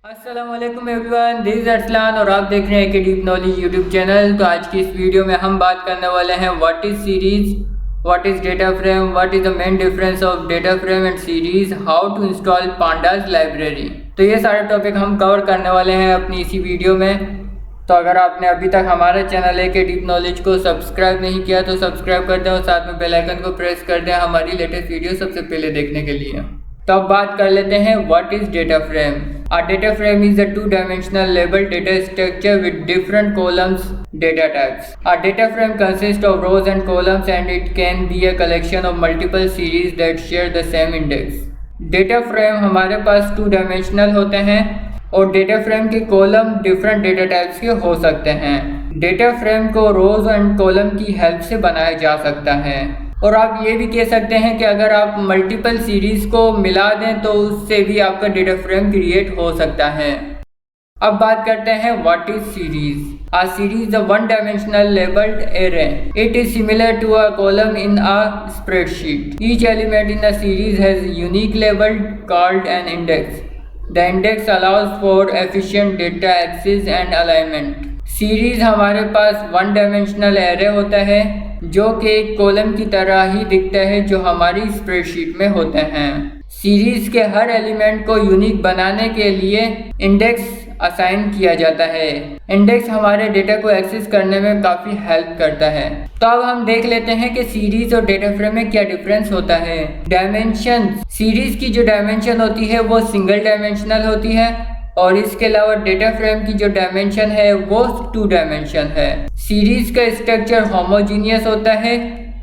अस्सलाम वालेकुम everyone, this is Arsalan और आप देख रहे हैं कि डीप नॉलेज यूट्यूब चैनल। तो आज की इस वीडियो में हम बात करने वाले हैं what is series, what is data frame, what is the main difference of data frame and series, how to install pandas library. तो ये सारे टॉपिक हम कवर करने वाले हैं अपनी इसी वीडियो में। तो अगर आपने अभी तक हमारे चैनल के डीप नॉलेज को सब्सक्राइब नहीं किया तो सब्सक्राइब कर दें और साथ में बेल आइकन को प्रेस कर दें हमारी लेटेस्ट वीडियो सबसे पहले देखने के लिए। तो अब बात कर लेते हैं what is data frame. A data frame is a two-dimensional labeled data structure with different columns data types. A data frame consists of rows and columns and it can be a collection of multiple series that share the same index. Data frame हमारे पास two dimensional होते हैं और data frame के column different data types के हो सकते हैं। Data frame को रोज एंड कॉलम की हेल्प से बनाया जा सकता है और आप ये भी कह सकते हैं कि अगर आप मल्टीपल सीरीज को मिला दें तो उससे भी आपका डेटा फ्रेम क्रिएट हो सकता है। अब बात करते हैं what is series. A series a one dimensional labeled array. It is similar to a column in a spreadsheet. Each element in a series has a unique label called an index. The index allows for efficient data access and alignment. Series हमारे पास one dimensional array होता है जो कि एक column की तरह ही दिखता है जो हमारी स्प्रेडशीट में होते हैं। सीरीज के हर एलिमेंट को यूनिक बनाने के लिए इंडेक्स असाइन किया जाता है। इंडेक्स हमारे डेटा को एक्सेस करने में काफ़ी हेल्प करता है। तो अब हम देख लेते हैं कि सीरीज और डेटा फ्रेम में क्या डिफरेंस होता है। डायमेंशन, सीरीज की जो डायमेंशन होती है वो सिंगल डायमेंशनल होती है और इसके अलावा डेटा फ्रेम की जो डायमेंशन है वो टू डायमेंशन है। सीरीज का स्ट्रक्चर होमोजीनियस होता है,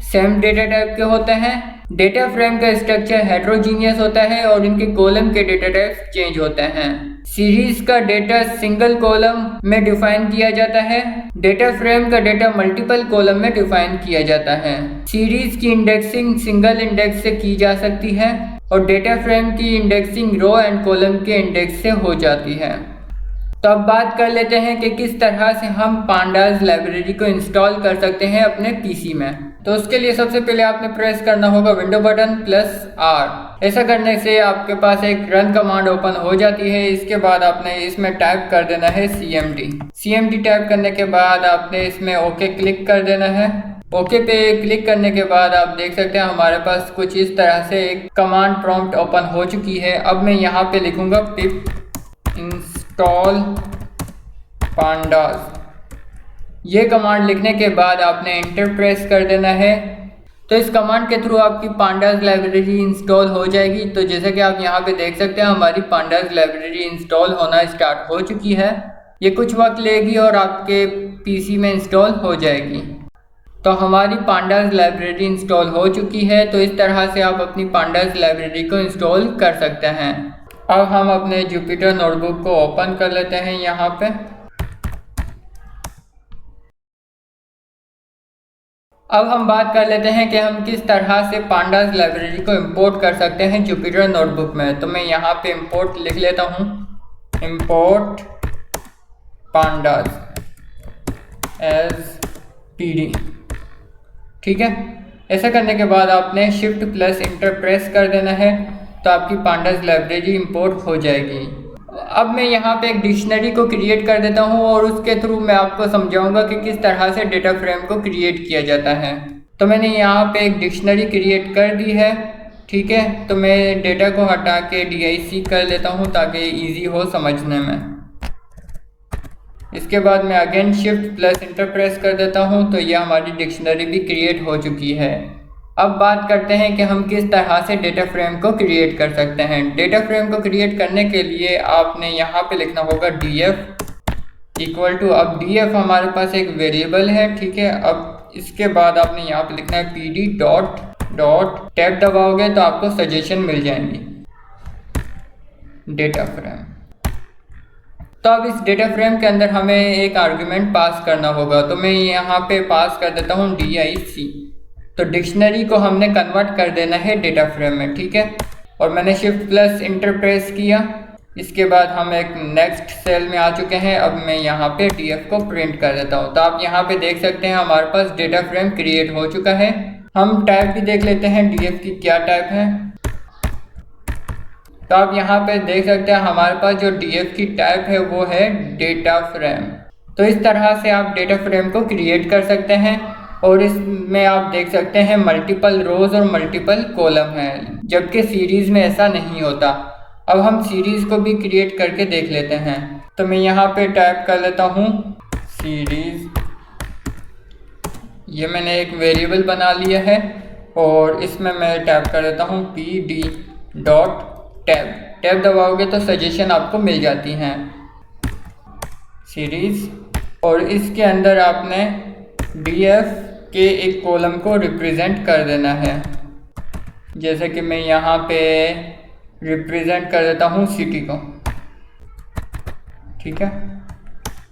सेम डेटा टाइप के होते हैं। डेटा फ्रेम का स्ट्रक्चर हेट्रोजीनियस होता है और इनके कॉलम के डेटा टाइप चेंज होते हैं। सीरीज का डेटा सिंगल कॉलम में डिफाइन किया जाता है, डेटा फ्रेम का डेटा मल्टीपल कॉलम में डिफाइन किया जाता है। सीरीज की इंडेक्सिंग सिंगल इंडेक्स से की जा सकती है और डेटा फ्रेम की इंडेक्सिंग रो एंड कॉलम के इंडेक्स से हो जाती है। तो अब बात कर लेते हैं कि किस तरह से हम पांडास लाइब्रेरी को इंस्टॉल कर सकते हैं अपने पीसी में। तो उसके लिए सबसे पहले आपने प्रेस करना होगा विंडो बटन +R। ऐसा करने से आपके पास एक रन कमांड ओपन हो जाती है। इसके बाद आपने इसमें टाइप कर देना है CMD टाइप करने के बाद आपने इसमें ओके क्लिक कर देना है। ओके पे क्लिक करने के बाद आप देख सकते हैं हमारे पास कुछ इस तरह से एक कमांड प्रॉम्प्ट ओपन हो चुकी है। अब मैं यहाँ पे लिखूँगा पिप इंस्टॉल पांडास। ये कमांड लिखने के बाद आपने एंटर प्रेस कर देना है। तो इस कमांड के थ्रू आपकी पांडास लाइब्रेरी इंस्टॉल हो जाएगी। तो जैसा कि आप यहाँ पे देख सकते हैं हमारी पांडास लाइब्रेरी इंस्टॉल होना स्टार्ट हो चुकी है। ये कुछ वक्त लेगी और आपके पीसी में इंस्टॉल हो जाएगी। तो हमारी पांडास लाइब्रेरी इंस्टॉल हो चुकी है। तो इस तरह से आप अपनी पांडास लाइब्रेरी को इंस्टॉल कर सकते हैं। अब हम अपने जुपिटर नोटबुक को ओपन कर लेते हैं यहाँ पे। अब हम बात कर लेते हैं कि हम किस तरह से पांडास लाइब्रेरी को इंपोर्ट कर सकते हैं जुपिटर नोटबुक में। तो मैं यहाँ पे इंपोर्ट लिख लेता हूँ, इंपोर्ट पांडास एज PD। ठीक है, ऐसा करने के बाद आपने Shift+Enter प्रेस कर देना है तो आपकी पांडास लाइब्रेरी इंपोर्ट हो जाएगी। अब मैं यहाँ पे एक डिक्शनरी को क्रिएट कर देता हूँ और उसके थ्रू मैं आपको समझाऊंगा कि किस तरह से डेटा फ्रेम को क्रिएट किया जाता है। तो मैंने यहाँ पे एक डिक्शनरी क्रिएट कर दी है। ठीक है, तो मैं डेटा को हटा के DIC कर लेता हूँ ताकि ईजी हो समझने में। इसके बाद मैं अगेन Shift+Enter प्रेस कर देता हूँ तो यह हमारी डिक्शनरी भी क्रिएट हो चुकी है। अब बात करते हैं कि हम किस तरह से डेटा फ्रेम को क्रिएट कर सकते हैं। डेटा फ्रेम को क्रिएट करने के लिए आपने यहाँ पे लिखना होगा df इक्वल टू, अब df हमारे पास एक वेरिएबल है। ठीक है, अब इसके बाद आपने यहाँ पे लिखना है pd डॉट टैब दबाओगे तो आपको सजेशन मिल जाएंगी डेटा फ्रेम। तो अब इस डेटा फ्रेम के अंदर हमें एक आर्गुमेंट पास करना होगा। तो मैं यहाँ पे पास कर देता हूँ DIC। तो डिक्शनरी को हमने कन्वर्ट कर देना है डेटा फ्रेम में। ठीक है, और मैंने Shift+Enter प्रेस किया। इसके बाद हम एक नेक्स्ट सेल में आ चुके हैं। अब मैं यहाँ पे DF को प्रिंट कर देता हूँ। तो आप यहाँ पे देख सकते हैं हमारे पास डेटा फ्रेम क्रिएट हो चुका है। हम टाइप भी देख लेते हैं DF की क्या टाइप है। तो आप यहाँ पे देख सकते हैं हमारे पास जो डीएफ की टाइप है वो है डेटा फ्रेम। तो इस तरह से आप डेटा फ्रेम को क्रिएट कर सकते हैं और इसमें आप देख सकते हैं मल्टीपल रोज और मल्टीपल कॉलम हैं, जबकि सीरीज में ऐसा नहीं होता। अब हम सीरीज को भी क्रिएट करके देख लेते हैं। तो मैं यहाँ पे टाइप कर लेता हूँ सीरीज। ये मैंने एक वेरिएबल बना लिया है और इसमें मैं टाइप कर देता हूँ pd डॉट टैब। टैब दबाओगे तो सजेशन आपको मिल जाती हैं सीरीज, और इसके अंदर आपने df के एक कॉलम को रिप्रेजेंट कर देना है। जैसे कि मैं यहाँ पे रिप्रेजेंट कर देता हूँ सिटी को। ठीक है,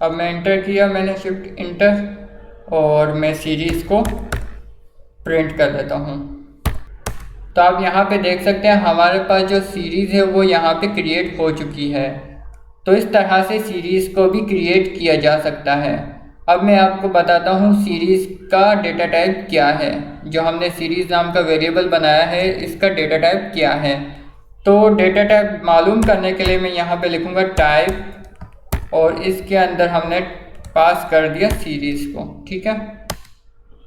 अब मैं इंटर किया, मैंने शिफ्ट इंटर, और मैं सीरीज़ को प्रिंट कर देता हूँ। तो आप यहाँ पे देख सकते हैं हमारे पास जो सीरीज़ है वो यहाँ पे क्रिएट हो चुकी है। तो इस तरह से सीरीज़ को भी क्रिएट किया जा सकता है। अब मैं आपको बताता हूँ सीरीज़ का डेटा टाइप क्या है। जो हमने सीरीज़ नाम का वेरिएबल बनाया है इसका डेटा टाइप क्या है। तो डेटा टाइप मालूम करने के लिए मैं यहाँ पे लिखूँगा टाइप, और इसके अंदर हमने पास कर दिया सीरीज़ को। ठीक है,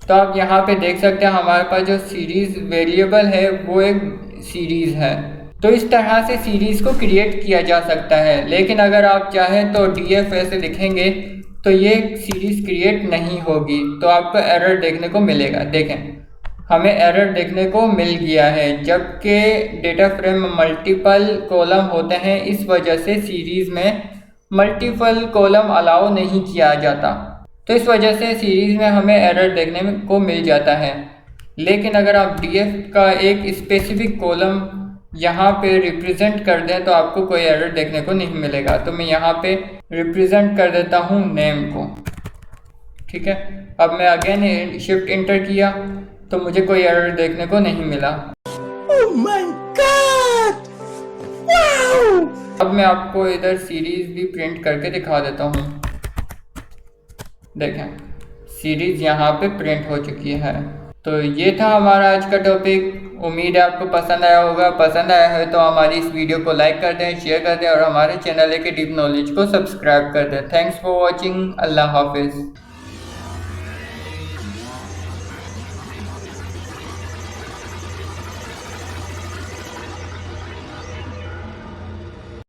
तो आप यहाँ पे देख सकते हैं हमारे पास जो सीरीज़ वेरिएबल है वो एक सीरीज़ है। तो इस तरह से सीरीज़ को क्रिएट किया जा सकता है। लेकिन अगर आप चाहें तो डीएफ ऐसे लिखेंगे तो ये सीरीज़ क्रिएट नहीं होगी, तो आपको एरर देखने को मिलेगा। देखें, हमें एरर देखने को मिल गया है, जबकि डेटा फ्रेम में मल्टीपल कॉलम होते हैं, इस वजह से सीरीज़ में मल्टीपल कॉलम अलाउ नहीं किया जाता। तो इस वजह से सीरीज़ में हमें एरर देखने को मिल जाता है। लेकिन अगर आप डीएफ का एक स्पेसिफिक कॉलम यहाँ पे रिप्रेजेंट कर दें तो आपको कोई एरर देखने को नहीं मिलेगा। तो मैं यहाँ पे रिप्रेजेंट कर देता हूँ नेम को। ठीक है, अब मैं अगेन शिफ्ट इंटर किया तो मुझे कोई एरर देखने को नहीं मिला। Oh my God! Wow! अब मैं आपको इधर सीरीज़ भी प्रिंट करके दिखा देता हूँ। देखें, सीरीज़ यहाँ पे प्रिंट हो चुकी है। तो ये था हमारा आज का टॉपिक। उम्मीद है आपको पसंद आया होगा। पसंद आया है तो हमारी इस वीडियो को लाइक कर दें, शेयर कर दें और हमारे चैनल के डीप नॉलेज को सब्सक्राइब कर दें। Thanks for watching. अल्लाह हाफिज़।